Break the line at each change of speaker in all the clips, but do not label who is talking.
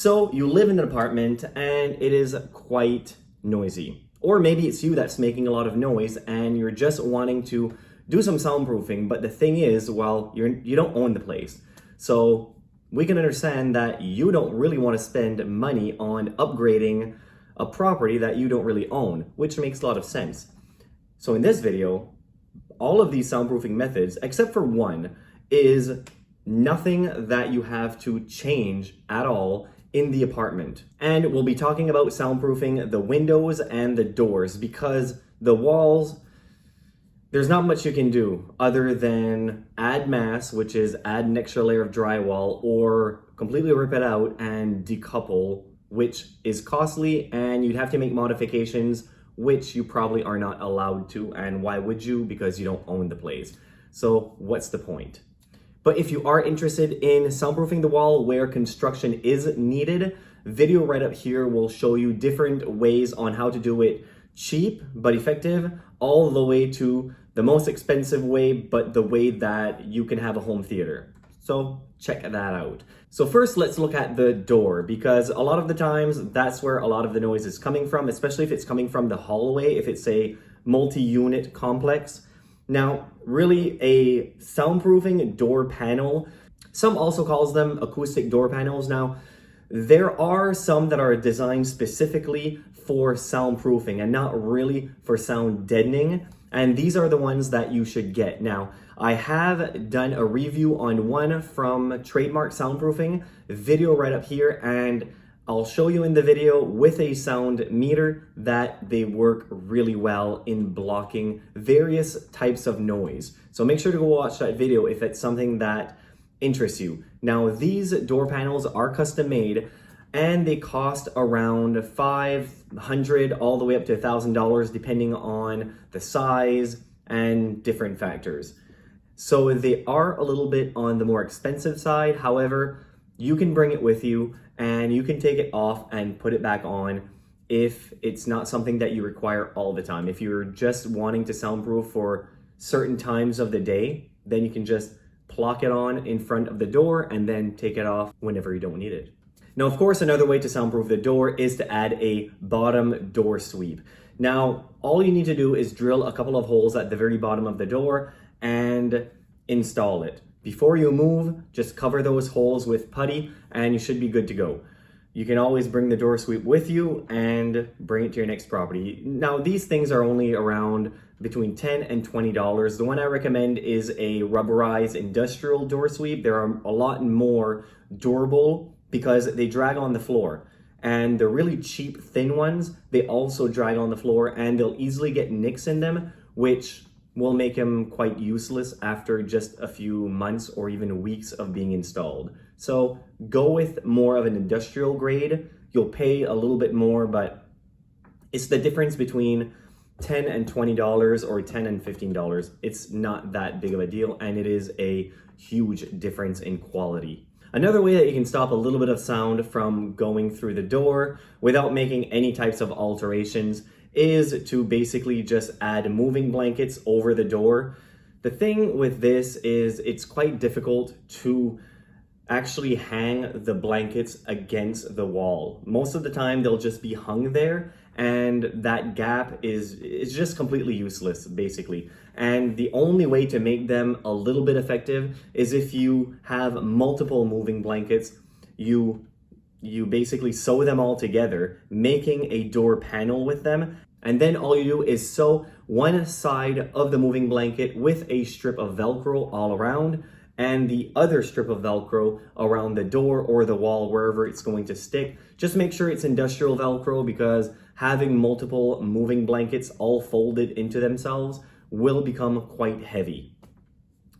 So you live in an apartment and it is quite noisy. Or maybe it's you that's making a lot of noise and you're just wanting to do some soundproofing, but the thing is, well, you don't own the place. So we can understand that you don't really want to spend money on upgrading a property that you don't really own, which makes a lot of sense. So in this video, all of these soundproofing methods, except for one, is nothing that you have to change at all in the apartment. And we'll be talking about soundproofing the windows and the doors, because the walls, there's not much you can do other than add mass, which is add an extra layer of drywall, or completely rip it out and decouple, which is costly and you'd have to make modifications, which you probably are not allowed to. And why would you? Because you don't own the place. So what's the point? But if you are interested in soundproofing the wall where construction is needed, video right up here will show you different ways on how to do it cheap but effective, all the way to the most expensive way, but the way that you can have a home theater. So check that out. So first, let's look at the door, because a lot of the times that's where a lot of the noise is coming from, especially if it's coming from the hallway, if it's a multi-unit complex. Now, really, a soundproofing door panel, some also calls them acoustic door panels. Now, there are some that are designed specifically for soundproofing and not really for sound deadening. And these are the ones that you should get. Now, I have done a review on one from Trademark Soundproofing, video right up here, and I'll show you in the video with a sound meter that they work really well in blocking various types of noise. So make sure to go watch that video if it's something that interests you. Now, these door panels are custom made and they cost around $500 all the way up to $1,000 depending on the size and different factors. So they are a little bit on the more expensive side. However, you can bring it with you and you can take it off and put it back on if it's not something that you require all the time. If you're just wanting to soundproof for certain times of the day, then you can just plop it on in front of the door and then take it off whenever you don't need it. Now, of course, another way to soundproof the door is to add a bottom door sweep. Now, all you need to do is drill a couple of holes at the very bottom of the door and install it. Before you move, just cover those holes with putty and you should be good to go. You can always bring the door sweep with you and bring it to your next property. Now, these things are only around between $10 and $20. The one I recommend is a rubberized industrial door sweep. There are a lot more durable because they drag on the floor. And the really cheap thin ones, they also drag on the floor and they'll easily get nicks in them, which will make them quite useless after just a few months or even weeks of being installed. So go with more of an industrial grade. You'll pay a little bit more, but it's the difference between $10 and $20 or $10 and $15. It's not that big of a deal, and it is a huge difference in quality. Another way that you can stop a little bit of sound from going through the door without making any types of alterations is to basically just add moving blankets over the door. The thing with this is it's quite difficult to actually hang the blankets against the wall. Most of the time they'll just be hung there and that gap is just completely useless basically. And the only way to make them a little bit effective is if you have multiple moving blankets, you basically sew them all together, making a door panel with them. And then all you do is sew one side of the moving blanket with a strip of Velcro all around and the other strip of Velcro around the door or the wall, wherever it's going to stick. Just make sure it's industrial Velcro, because having multiple moving blankets all folded into themselves will become quite heavy.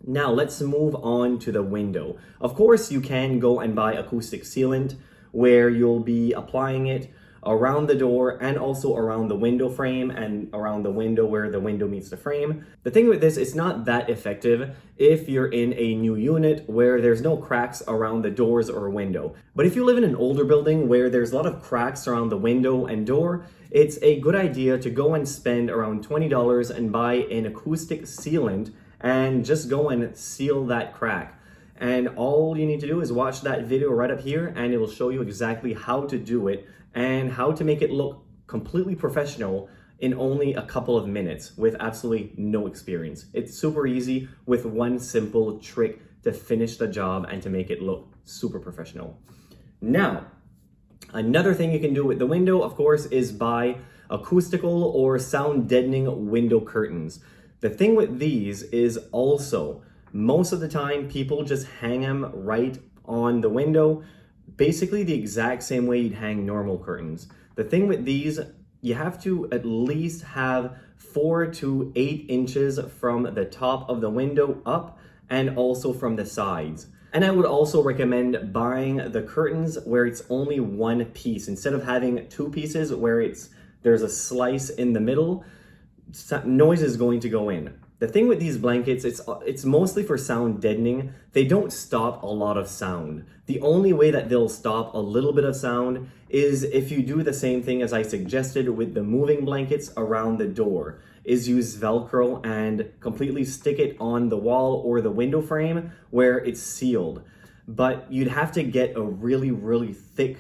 Now let's move on to the window. Of course, you can go and buy acoustic sealant where you'll be applying it around the door and also around the window frame and around the window where the window meets the frame. The thing with this, it's not that effective if you're in a new unit where there's no cracks around the doors or window. But if you live in an older building where there's a lot of cracks around the window and door, it's a good idea to go and spend around $20 and buy an acoustic sealant and just go and seal that crack. And all you need to do is watch that video right up here, and it will show you exactly how to do it and how to make it look completely professional in only a couple of minutes with absolutely no experience. It's super easy with one simple trick to finish the job and to make it look super professional. Now, another thing you can do with the window, of course, is buy acoustical or sound deadening window curtains. The thing with these is also, most of the time, people just hang them right on the window, basically the exact same way you'd hang normal curtains. The thing with these, you have to at least have 4 to 8 inches from the top of the window up and also from the sides. And I would also recommend buying the curtains where it's only one piece instead of having 2 pieces where there's a slice in the middle. Noise is going to go in. The thing with these blankets, it's mostly for sound deadening. They don't stop a lot of sound. The only way that they'll stop a little bit of sound is if you do the same thing as I suggested with the moving blankets around the door, is use Velcro and completely stick it on the wall or the window frame where it's sealed. But you'd have to get a really, really thick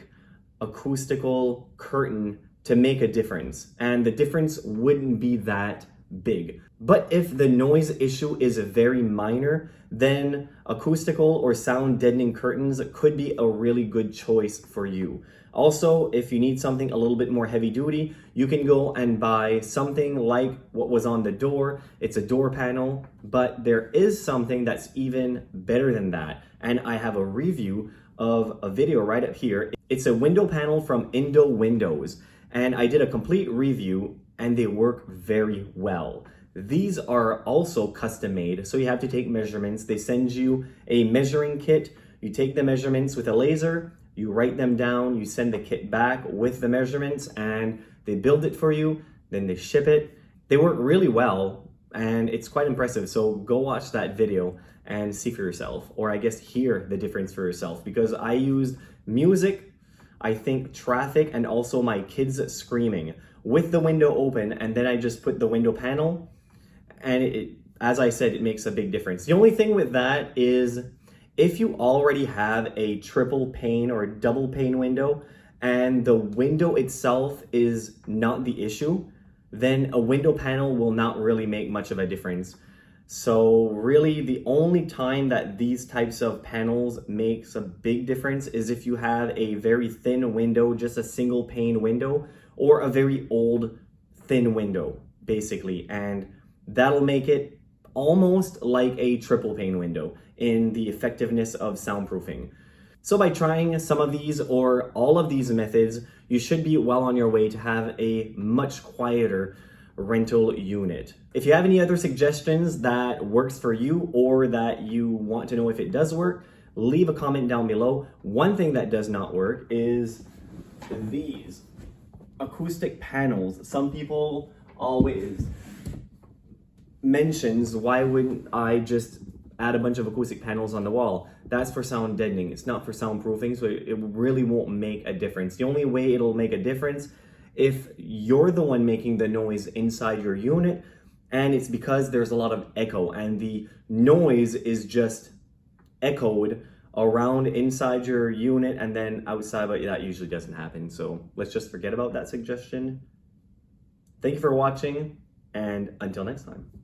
acoustical curtain to make a difference. And the difference wouldn't be that big. But if the noise issue is very minor, then acoustical or sound deadening curtains could be a really good choice for you. Also, if you need something a little bit more heavy duty, you can go and buy something like what was on the door. It's a door panel, but there is something that's even better than that. And I have a review of a video right up here. It's a window panel from Indo Windows. And I did a complete review and they work very well. These are also custom made, so you have to take measurements. They send you a measuring kit. You take the measurements with a laser, you write them down, you send the kit back with the measurements, and they build it for you, then they ship it. They work really well, and it's quite impressive. So go watch that video and see for yourself, or I guess hear the difference for yourself, because I used music, I think traffic, and also my kids screaming with the window open, and then I just put the window panel, and as I said, it makes a big difference. The only thing with that is if you already have a triple pane or double pane window and the window itself is not the issue, then a window panel will not really make much of a difference. So really the only time that these types of panels makes a big difference is if you have a very thin window, just a single pane window, or a very old thin window, basically. And that'll make it almost like a triple pane window in the effectiveness of soundproofing. So by trying some of these or all of these methods, you should be well on your way to have a much quieter rental unit. If you have any other suggestions that works for you or that you want to know if it does work, leave a comment down below. One thing that does not work is these acoustic panels. Some people always mentions, why wouldn't I just add a bunch of acoustic panels on the wall? That's for sound deadening. It's not for soundproofing, so it really won't make a difference. The only way it'll make a difference if you're the one making the noise inside your unit, and it's because there's a lot of echo and the noise is just echoed around inside your unit and then outside, but that usually doesn't happen. So let's just forget about that suggestion. Thank you for watching, and until next time.